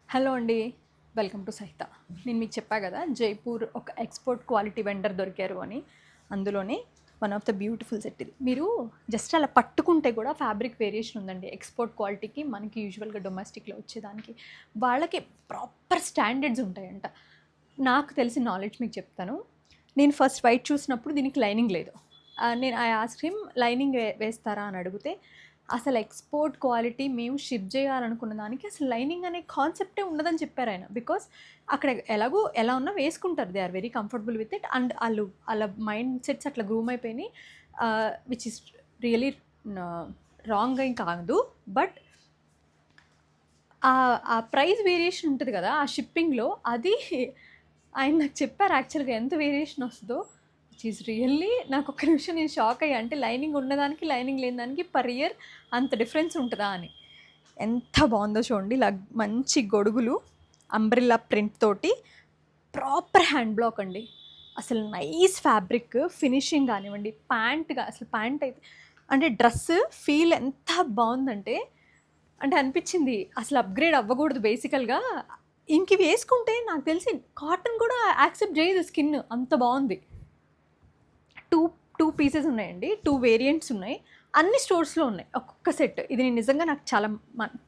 Hello అండి. Welcome to సహిత. నేను మీకు చెప్పా కదా, జైపూర్ ఒక ఎక్స్‌పోర్ట్ క్వాలిటీ వెండర్ దొరికారు అని. అందులోనే one of the beautiful set ఇది. మీరు జస్ట్ అలా పట్టుకుంటే కూడా ఫ్యాబ్రిక్ వేరియేషన్ ఉందండి. ఎక్స్‌పోర్ట్ క్వాలిటీకి మనకి యూజువల్‌గా డొమెస్టిక్‌లో వచ్చేదానికి వాళ్ళకి ప్రాపర్ స్టాండర్డ్స్ ఉంటాయంట. నాకు తెలిసిన నాలెడ్జ్ మీకు చెప్తాను. నేను ఫస్ట్ వైట్ చూసినప్పుడు దీనికి లైనింగ్ లేదు. నేను ఐ ఆస్క్డ్ హిమ్ లైనింగ్ వేస్తారా అని అడిగితే, అసలు ఎక్స్‌పోర్ట్ క్వాలిటీ మేము షిప్ చేయాలనుకున్న దానికి అసలు లైనింగ్ అనే కాన్సెప్టే ఉండదని చెప్పారాయన. బికాస్ అక్కడ ఎలాగో ఎలా ఉన్నా వేసుకుంటారు. They are very comfortable with it. And ఆళ్ళ మైండ్ సెట్స్ అట్లా గ్రూమ్ అయిపోయినాయి. విచ్ ఇస్ రియలీ రాంగ్ ఏం కాదు. బట్ ఆ ప్రైస్ వేరియేషన్ ఉంటుంది కదా, ఆ షిప్పింగ్‌లో అది ఆయన నాకు చెప్పారు యాక్చువల్‌గా ఎంత వేరియేషన్ వస్తదో. విచ్ ఈస్ రియల్లీ నాకు ఒక్క నిమిషం నేను షాక్ అయ్యా. అంటే లైనింగ్ ఉన్నదానికి, లైనింగ్ లేని దానికి పర్ ఇయర్ అంత డిఫరెన్స్ ఉంటదా అని. ఎంత బాగుందో చూడండి. ఇలా మంచి గొడుగులు, అంబ్రెల్లా ప్రింట్ తోటి ప్రాపర్ హ్యాండ్ బ్లాక్ అండి. అసలు నైస్ ఫ్యాబ్రిక్ ఫినిషింగ్ కానివ్వండి, అసలు ప్యాంట్ అయితే అంటే డ్రెస్ ఫీల్ ఎంత బాగుందంటే, అంటే అనిపించింది అసలు అప్గ్రేడ్ అవ్వకూడదు బేసికల్గా. ఇంక ఇవి వేసుకుంటే నాకు తెలిసి కాటన్ కూడా యాక్సెప్ట్ చేయదు స్కిన్, అంత బాగుంది. టూ టూ పీసెస్ ఉన్నాయండి. 2 వేరియంట్స్ ఉన్నాయి. అన్ని స్టోర్స్లో ఉన్నాయి ఒక్కొక్క సెట్. ఇది నేను నిజంగా నాకు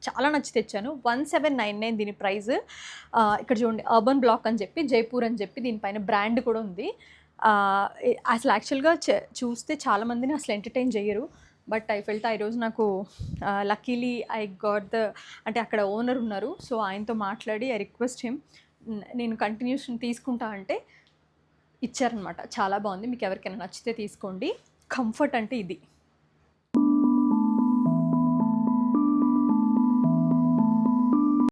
చాలా నచ్చి తెచ్చాను. 1799 దీని ప్రైస్. ఇక్కడ చూడండి, అర్బన్ బ్లాక్ అని చెప్పి, జైపూర్ అని చెప్పి దీనిపైన బ్రాండ్ కూడా ఉంది. అసలు యాక్చువల్గా చూస్తే చాలామందిని అసలు ఎంటర్టైన్ చేయరు. బట్ ఐ ఫెల్ట్ ఈరోజు నాకు లక్కీలీ ఐ గాట్ ద, అంటే అక్కడ ఓనర్ ఉన్నారు. సో ఆయనతో మాట్లాడి ఐ రిక్వెస్ట్ హిమ్, నేను కంటిన్యూషన్ తీసుకుంటా అంటే ఇచ్చారనమాట. చాలా బాగుంది. మీకు ఎవరికైనా నచ్చితే తీసుకోండి. కంఫర్ట్ అంటే ఇది.